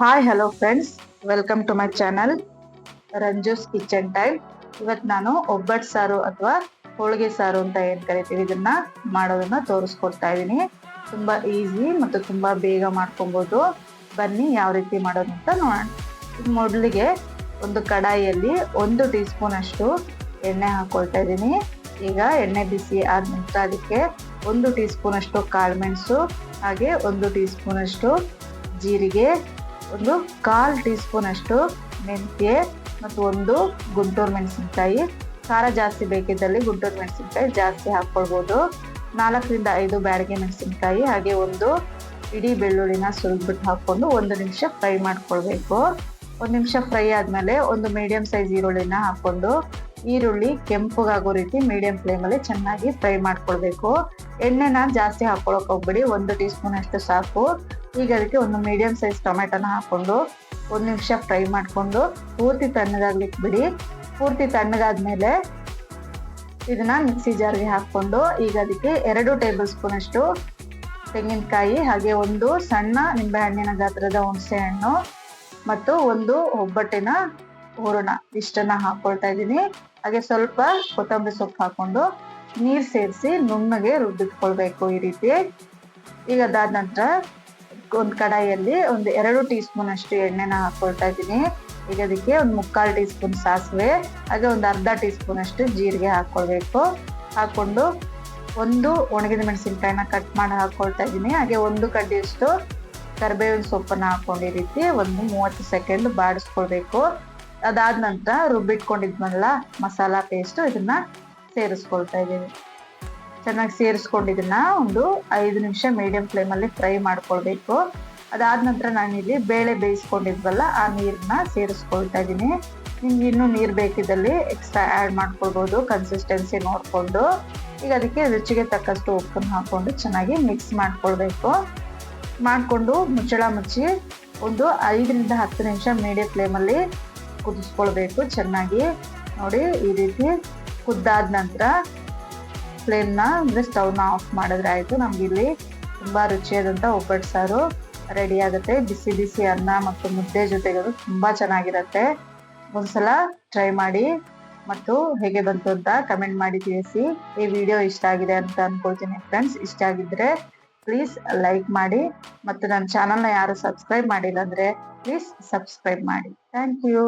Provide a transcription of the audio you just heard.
Hi hello friends, welcome to my channel Ranju's kitchen time. ಇವತ್ತು ನಾನು ಒಬ್ಬಟ್ಟು ಸಾರು ಅಥವಾ ಹೋಳಿಗೆ ಸಾರು ಅಂತ ಏನ್ ಕರಿತೀವಿ ಇದನ್ನ ಮಾಡೋದನ್ನ ತೋರಿಸ್ಕೊಡ್ತಾ ಇದ್ದೀನಿ. ತುಂಬಾ ಈಸಿ ಮತ್ತು ತುಂಬಾ ಬೇಗ ಮಾಡ್ಕೊಬಹುದು. ಬನ್ನಿ ಯಾವ ರೀತಿ ಮಾಡೋದು ಅಂತ ನೋಡೋಣ. ಮೊದಲಿಗೆ ಒಂದು ಕಡಾಯಿಯಲ್ಲಿ 1 ಟೀ ಸ್ಪೂನ್ ಅಷ್ಟು ಎಣ್ಣೆ ಹಾಕೊಳ್ತಾ ಇದ್ದೀನಿ. ಈಗ ಎಣ್ಣೆ ಬಿಸಿ ಆದ ನಂತರ ಅದಕ್ಕೆ 1 ಟೀ ಸ್ಪೂನ್ ಅಷ್ಟು ಕಾಳುಮೆಣಸು, ಹಾಗೆ 1 ಟೀ ಸ್ಪೂನ್ ಅಷ್ಟು ಜೀರಿಗೆ, ಒಂದು 1/4 ಟೀ ಸ್ಪೂನ್ ಅಷ್ಟು ಮೆಂತ್ಯ ಮತ್ತು ಒಂದು ಗುಂಟೂರು ಮೆಣಸಿನಕಾಯಿ. ಖಾರ ಜಾಸ್ತಿ ಬೇಕಿದ್ದಲ್ಲಿ ಗುಂಟೂರು ಮೆಣಸಿನಕಾಯಿ ಜಾಸ್ತಿ ಹಾಕ್ಕೊಳ್ಬೋದು. 4ರಿಂದ 5 ಬ್ಯಾಡಗಿ ಮೆಣಸಿನಕಾಯಿ, ಹಾಗೆ ಒಂದು ಇಡೀ ಬೆಳ್ಳುಳ್ಳಿನ ಸುಲಿದ್ಬಿಟ್ಟು ಹಾಕೊಂಡು 1 ನಿಮಿಷ ಫ್ರೈ ಮಾಡ್ಕೊಳ್ಬೇಕು. 1 ನಿಮಿಷ ಫ್ರೈ ಆದ್ಮೇಲೆ ಒಂದು ಮೀಡಿಯಂ ಸೈಜ್ ಈರುಳ್ಳಿನ ಹಾಕೊಂಡು ಈರುಳ್ಳಿ ಕೆಂಪಗಾಗೋ ರೀತಿ ಮೀಡಿಯಂ ಫ್ಲೇಮಲ್ಲಿ ಚೆನ್ನಾಗಿ ಫ್ರೈ ಮಾಡ್ಕೊಳ್ಬೇಕು. ಎಣ್ಣೆನ ಜಾಸ್ತಿ ಹಾಕೊಳಕ್ ಹೋಗ್ಬೇಡಿ, 1 ಟೀ ಸ್ಪೂನ್ ಅಷ್ಟು ಸಾಕು. ಈಗ ಅದಕ್ಕೆ ಒಂದು ಮೀಡಿಯಂ ಸೈಜ್ ಟೊಮೆಟೊನ ಹಾಕೊಂಡು 1 ನಿಮಿಷ ಫ್ರೈ ಮಾಡ್ಕೊಂಡು ಪೂರ್ತಿ ತಣ್ಣಗಾಗ್ಲಿಕ್ಕೆ ಬಿಡಿ. ಪೂರ್ತಿ ತಣ್ಣಗಾದ್ಮೇಲೆ ಇದನ್ನ ಮಿಕ್ಸಿ ಜಾರ್ಗೆ ಹಾಕೊಂಡು ಈಗ ಅದಕ್ಕೆ 2 ಟೇಬಲ್ ಸ್ಪೂನ್ ಅಷ್ಟು ತೆಂಗಿನಕಾಯಿ, ಹಾಗೆ ಒಂದು ಸಣ್ಣ ನಿಂಬೆ ಹಣ್ಣಿನ ಗಾತ್ರದ ಹುಣಸೆ ಹಣ್ಣು ಮತ್ತು ಒಂದು ಒಬ್ಬಟ್ಟಿನ ಹೂರಣ ಇಷ್ಟನ್ನ ಹಾಕೊಳ್ತಾ ಇದ್ದೀನಿ. ಹಾಗೆ ಸ್ವಲ್ಪ ಕೊತ್ತಂಬರಿ ಸೊಪ್ಪು ಹಾಕೊಂಡು ನೀರ್ ಸೇರಿಸಿ ನುಣ್ಣಗೆ ರುಬ್ಬಿಟ್ಕೊಳ್ಬೇಕು ಈ ರೀತಿ. ಈಗ ಅದಾದ ನಂತರ ಒಂದು ಕಡಾಯಿಯಲ್ಲಿ ಒಂದು 2 ಟೀ ಸ್ಪೂನ್ ಅಷ್ಟು ಎಣ್ಣೆನ ಹಾಕೊಳ್ತಾ ಇದ್ದೀನಿ. ಈಗ ಅದಕ್ಕೆ ಒಂದು 3/4 ಟೀ ಸ್ಪೂನ್ ಸಾಸಿವೆ, ಹಾಗೆ ಒಂದು ಅರ್ಧ ಟೀ ಸ್ಪೂನ್ ಅಷ್ಟು ಜೀರಿಗೆ ಹಾಕೊಳ್ಬೇಕು. ಹಾಕೊಂಡು ಒಂದು ಒಣಗಿದ ಮೆಣಸಿನಕಾಯಿನ ಕಟ್ ಮಾಡಿ ಹಾಕೊಳ್ತಾ ಇದ್ದೀನಿ. ಹಾಗೆ ಒಂದು ಕಡ್ಡಿಯಷ್ಟು ಕರಿಬೇವಿನ ಸೊಪ್ಪನ್ನ ಹಾಕೊಂಡು ಈ ರೀತಿ ಒಂದು 30 ಸೆಕೆಂಡ್ ಬಾಡಿಸ್ಕೊಳ್ಬೇಕು. ಅದಾದ ನಂತರ ರುಬ್ಬಿಟ್ಕೊಂಡಿದ್ವಲ್ಲ ಮಸಾಲಾ ಪೇಸ್ಟ್ ಇದನ್ನ ಸೇರಿಸ್ಕೊಳ್ತಾ ಇದ್ದೀನಿ. ಚೆನ್ನಾಗಿ ಸೇರಿಸ್ಕೊಂಡಿದ್ದನ್ನ ಒಂದು 5 ನಿಮಿಷ ಮೀಡಿಯಂ ಫ್ಲೇಮಲ್ಲಿ ಫ್ರೈ ಮಾಡ್ಕೊಳ್ಬೇಕು. ಅದಾದ ನಂತರ ನಾನಿಲ್ಲಿ ಬೇಳೆ ಬೇಯಿಸ್ಕೊಂಡಿದ್ವಲ್ಲ ಆ ನೀರನ್ನ ಸೇರಿಸ್ಕೊಳ್ತಾ ಇದ್ದೀನಿ. ನಿಮ್ಗೆ ಇನ್ನೂ ನೀರು ಬೇಕಿದ್ದಲ್ಲಿ ಎಕ್ಸ್ಟ್ರಾ ಆ್ಯಡ್ ಮಾಡ್ಕೊಳ್ಬೋದು ಕನ್ಸಿಸ್ಟೆನ್ಸಿ ನೋಡಿಕೊಂಡು. ಈಗ ಅದಕ್ಕೆ ರುಚಿಗೆ ತಕ್ಕಷ್ಟು ಉಪ್ಪನ್ನು ಹಾಕೊಂಡು ಚೆನ್ನಾಗಿ ಮಿಕ್ಸ್ ಮಾಡ್ಕೊಳ್ಬೇಕು. ಮಾಡಿಕೊಂಡು ಮುಚ್ಚಳ ಮುಚ್ಚಿ ಒಂದು 5ರಿಂದ 10 ನಿಮಿಷ ಮೀಡಿಯಂ ಫ್ಲೇಮಲ್ಲಿ ಕುದಿಸ್ಕೊಳ್ಬೇಕು ಚೆನ್ನಾಗಿ. ನೋಡಿ ಈ ರೀತಿ ಕುದ್ದಾದ ನಂತರ ಫ್ಲೇಮ್ನ ಅಂದರೆ ಸ್ಟವ್ನ ಆಫ್ ಮಾಡಿದ್ರೆ ಆಯಿತು. ನಮ್ಗೆ ಇಲ್ಲಿ ತುಂಬ ರುಚಿಯಾದಂಥ ಒಬ್ಬಟ್ಟು ಸಾರು ರೆಡಿ ಆಗುತ್ತೆ. ಬಿಸಿ ಬಿಸಿ ಅನ್ನ ಮತ್ತು ಮುದ್ದೆ ಜೊತೆಗೆ ತುಂಬ ಚೆನ್ನಾಗಿರುತ್ತೆ. ಒಂದ್ಸಲ ಟ್ರೈ ಮಾಡಿ ಮತ್ತು ಹೇಗೆ ಬಂತು ಅಂತ ಕಮೆಂಟ್ ಮಾಡಿ ತಿಳಿಸಿ. ಈ ವಿಡಿಯೋ ಇಷ್ಟ ಆಗಿದೆ ಅಂತ ಅನ್ಕೊಳ್ತೀನಿ ಫ್ರೆಂಡ್ಸ್. ಇಷ್ಟ ಆಗಿದ್ರೆ ಪ್ಲೀಸ್ ಲೈಕ್ ಮಾಡಿ ಮತ್ತು ನನ್ನ ಚಾನಲ್ನ ಯಾರು ಸಬ್ಸ್ಕ್ರೈಬ್ ಮಾಡಿಲ್ಲ ಅಂದರೆ ಪ್ಲೀಸ್ ಸಬ್ಸ್ಕ್ರೈಬ್ ಮಾಡಿ. Thank you.